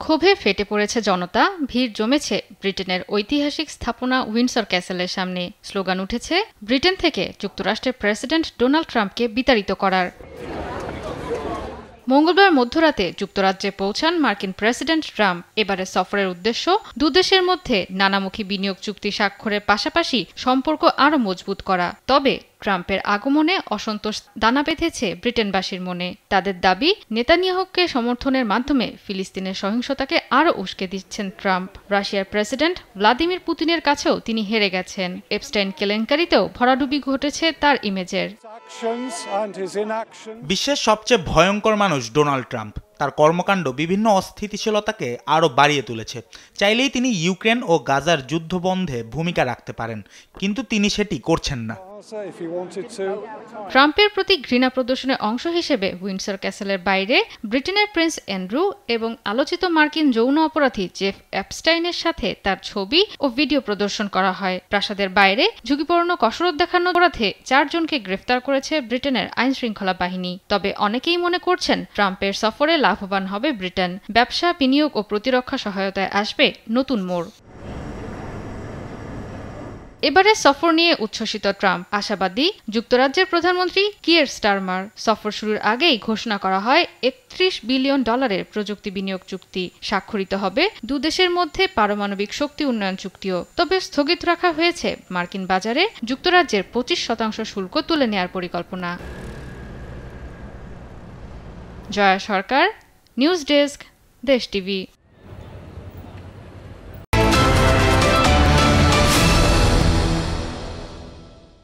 ক্ষোভে ফেটে পড়েছে জনতা, ভিড় জমেছে ব্রিটেনের ঐতিহাসিক স্থাপনা উইন্ডসর ক্যাসেলের সামনে। স্লোগান উঠেছে ব্রিটেন থেকে যুক্তরাষ্ট্রের প্রেসিডেন্ট ডোনাল্ড ট্রাম্পকে বিতাড়িত করার। মঙ্গলবার মধ্যরাতে যুক্তরাজ্যে পৌঁছান মার্কিন প্রেসিডেন্ট ট্রাম্প। এবারের সফরের উদ্দেশ্য দুদেশের মধ্যে নানামুখী বিনিয়োগ চুক্তি স্বাক্ষরের পাশাপাশি সম্পর্ক আরও মজবুত করা। তবে ট্রাম্পের আগমনে অসন্তোষ দানা বেঁধেছে ব্রিটেনবাসীর মনে। তাদের দাবি, নেতানিয়াহুকে সমর্থনের মাধ্যমে ফিলিস্তিনের সহিংসতাকে আরও উস্কে দিচ্ছেন ট্রাম্প। রাশিয়ার প্রেসিডেন্ট ভ্লাদিমির পুতিনের কাছেও তিনি হেরে গেছেন। এপস্টাইন কেলেঙ্কারিতেও ভরাডুবি ঘটেছে তার ইমেজের। বিশ্বের সবচেয়ে ভয়ঙ্কর মানুষ ডোনাল্ড ট্রাম্প। তার কর্মকাণ্ড বিভিন্ন অস্থিতিশীলতাকে আরও বাড়িয়ে তুলেছে। চাইলেই তিনি ইউক্রেন ও গাজার যুদ্ধ বন্ধে ভূমিকা রাখতে পারেন, কিন্তু তিনি সেটি করছেন না। ট্রাম্পের প্রতি ঘৃণা প্রদর্শনের অংশ হিসেবে উইন্ডসর ক্যাসেলের বাইরে ব্রিটেনের প্রিন্স অ্যান্ড্রু এবং আলোচিত মার্কিন যৌন অপরাধী জেফ এপস্টাইনের সাথে তার ছবি ও ভিডিও প্রদর্শন করা হয়। প্রাসাদের বাইরে ঝুঁকিপূর্ণ কসরত দেখানোর অপরাধে 4 জনকে গ্রেফতার করেছে ব্রিটেনের আইনশৃঙ্খলা বাহিনী। তবে অনেকেই মনে করছেন ট্রাম্পের সফরে লাভবান হবে ব্রিটেন। ব্যবসা, বিনিয়োগ ও প্রতিরক্ষা সহায়তায় আসবে নতুন মোড়। এবারে সফর নিয়ে উচ্ছ্বসিত ট্রাম্প। আশাবাদী যুক্তরাজ্যের প্রধানমন্ত্রী কিয়ের স্টারমার। সফর শুরুর আগেই ঘোষণা করা হয় $31 বিলিয়ন প্রযুক্তি বিনিয়োগ চুক্তি স্বাক্ষরিত হবে। দুদেশের মধ্যে পারমাণবিক শক্তি উন্নয়ন চুক্তিও। তবে স্থগিত রাখা হয়েছে মার্কিন বাজারে যুক্তরাজ্যের 25% শুল্ক তুলে নেয়ার পরিকল্পনা। জয়া সরকার, নিউজ ডেস্ক, দেশ টিভি।